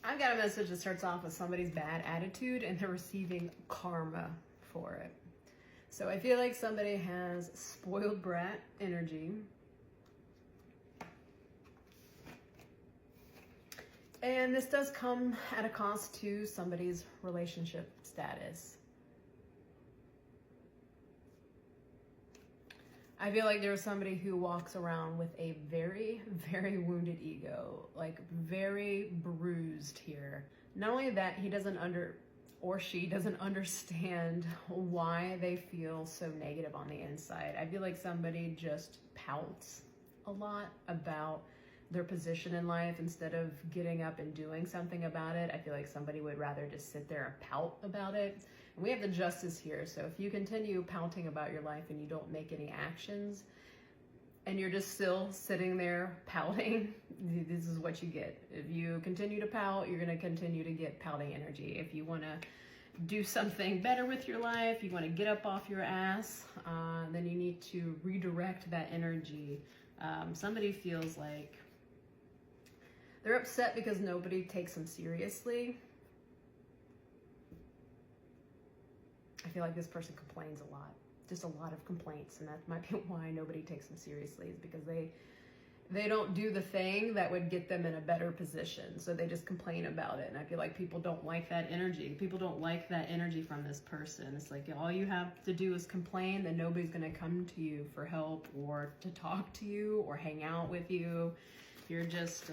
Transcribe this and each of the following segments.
I've got a message that starts off with somebody's bad attitude and they're receiving karma for it. So I feel like somebody has spoiled brat energy. And this does come at a cost to somebody's relationship status. I feel like there's somebody who walks around with a very, very wounded ego, like very bruised here. Not only that, he doesn't or she doesn't understand why they feel so negative on the inside. I feel like somebody just pouts a lot about their position in life instead of getting up and doing something about it. I feel like somebody would rather just sit there and pout about it. And we have the Justice here, so if you continue pouting about your life and you don't make any actions, and you're just still sitting there pouting, this is what you get. If you continue to pout, you're going to continue to get pouting energy. If you want to do something better with your life, you want to get up off your ass, then you need to redirect that energy. Somebody feels like they're upset because nobody takes them seriously. I feel like this person complains a lot, just a lot of complaints, and that might be why nobody takes them seriously, is because they don't do the thing that would get them in a better position, so they just complain about it. And I feel like people don't like that energy. People don't like that energy from this person. It's like all you have to do is complain, then nobody's going to come to you for help or to talk to you or hang out with you. You're just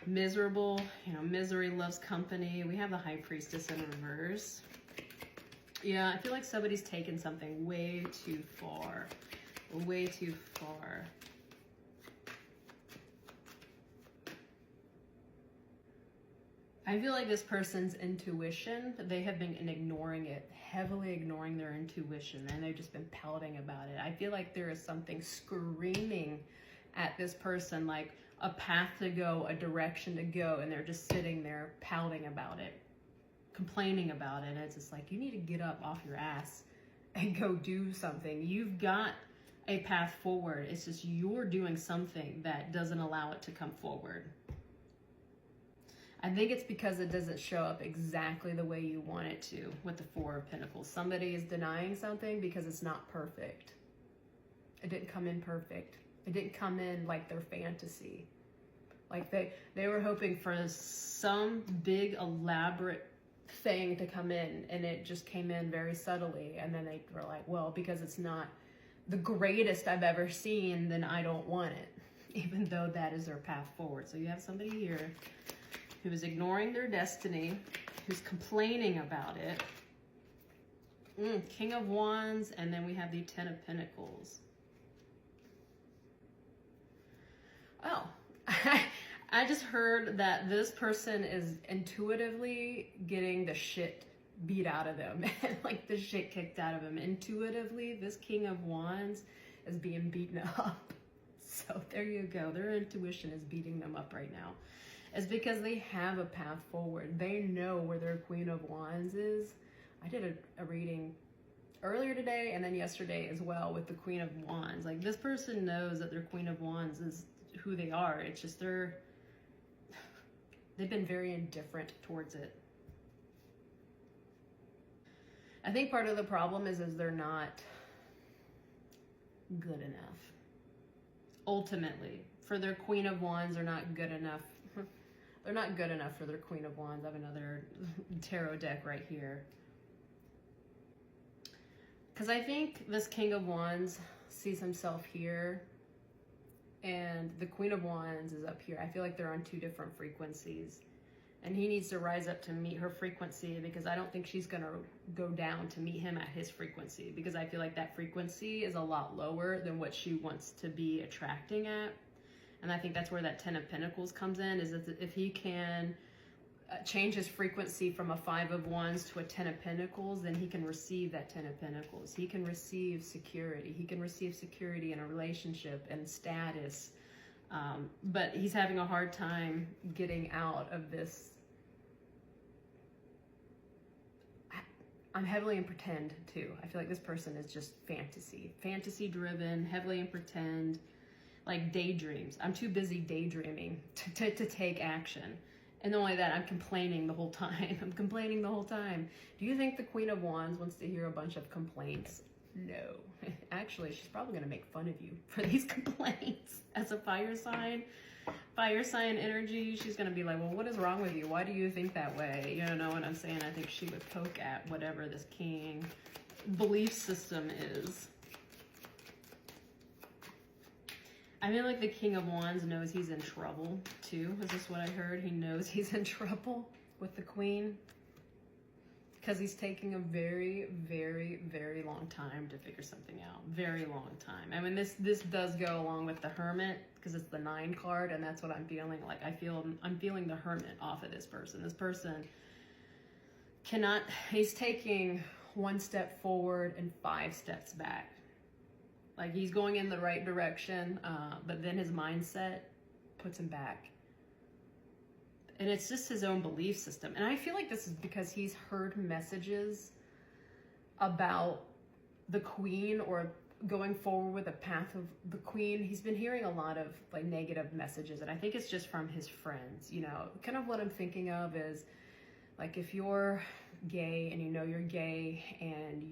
miserable. You know, misery loves company. We have the High Priestess in reverse. Yeah, I feel like somebody's taken something way too far. Way too far. I feel like this person's intuition, they have been ignoring it, heavily ignoring their intuition, and they've just been pouting about it. I feel like there is something screaming at this person, like a path to go, a direction to go, and they're just sitting there pouting about it, complaining about it. And it's just like, you need to get up off your ass and go do something. You've got a path forward. It's just you're doing something that doesn't allow it to come forward. I think it's because it doesn't show up exactly the way you want it to with the Four of Pentacles. Somebody is denying something because it's not perfect. It didn't come in perfect. It didn't come in like their fantasy. Like they were hoping for some big elaborate thing to come in, and it just came in very subtly. And then they were like, well, because it's not the greatest I've ever seen, then I don't want it, even though that is their path forward. So you have somebody here who is ignoring their destiny, who's complaining about it. King of Wands, and then we have the Ten of Pentacles. Oh, I just heard that this person is intuitively getting the shit beat out of them, like the shit kicked out of them. Intuitively, this King of Wands is being beaten up. So there you go. Their intuition is beating them up right now. It's because they have a path forward. They know where their Queen of Wands is. I did a reading earlier today and then yesterday as well with the Queen of Wands. Like, this person knows that their Queen of Wands is who they are. It's just they've been very indifferent towards it. I think part of the problem is they're not good enough. Ultimately, for their Queen of Wands, they're not good enough. They're not good enough for their Queen of Wands. I have another tarot deck right here. Because I think this King of Wands sees himself here, and the Queen of Wands is up here. I feel like they're on two different frequencies. And he needs to rise up to meet her frequency, because I don't think she's going to go down to meet him at his frequency, because I feel like that frequency is a lot lower than what she wants to be attracting at. And I think that's where that Ten of Pentacles comes in, is that if he can change his frequency from a Five of Wands to a Ten of Pentacles, then he can receive that Ten of Pentacles. He can receive security. He can receive security in a relationship and status. But he's having a hard time getting out of this. I'm heavily in pretend too. I feel like this person is just fantasy driven, heavily in pretend, like daydreams. I'm too busy daydreaming to take action. And not only that, I'm complaining the whole time. I'm complaining the whole time. Do you think the Queen of Wands wants to hear a bunch of complaints? No. Actually, she's probably going to make fun of you for these complaints. As a fire sign energy, she's going to be like, well, what is wrong with you? Why do you think that way? You know what I'm saying? I think she would poke at whatever this king belief system is. I feel like the King of Wands knows he's in trouble, too. Is this what I heard? He knows he's in trouble with the Queen. Because he's taking a very, very, very long time to figure something out. Very long time. I mean, this does go along with the Hermit, because it's the 9 card, and that's what I'm feeling. Like, I'm feeling the Hermit off of this person. This person cannot, he's taking 1 step forward and 5 steps back. Like, he's going in the right direction, but then his mindset puts him back. And it's just his own belief system. And I feel like this is because he's heard messages about the Queen, or going forward with the path of the Queen. He's been hearing a lot of like negative messages, and I think it's just from his friends. You know, kind of what I'm thinking of is, like, if you're gay and you know you're gay and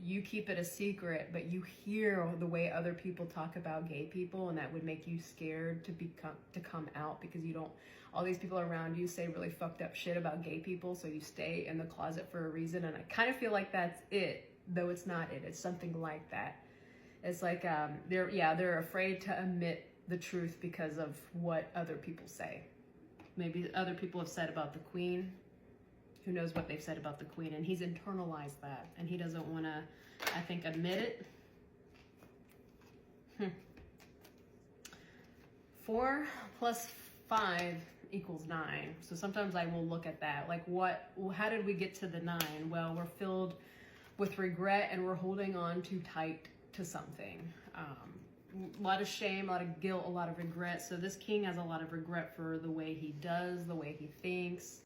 you keep it a secret, but you hear the way other people talk about gay people, and that would make you scared to come out, because you don't, all these people around you say really fucked up shit about gay people, so you stay in the closet for a reason. And I kind of feel like that's it, though it's not it. It's something like that. It's like they're afraid to admit the truth because of what other people say. Maybe other people have said about the Queen. Who knows what they've said about the Queen, and he's internalized that, and he doesn't want to, I think, admit it. 4 plus 5 equals 9. So sometimes I will look at that, like, how did we get to the 9? Well, we're filled with regret, and we're holding on too tight to something. A lot of shame, a lot of guilt, a lot of regret. So this king has a lot of regret for the way he does, the way he thinks.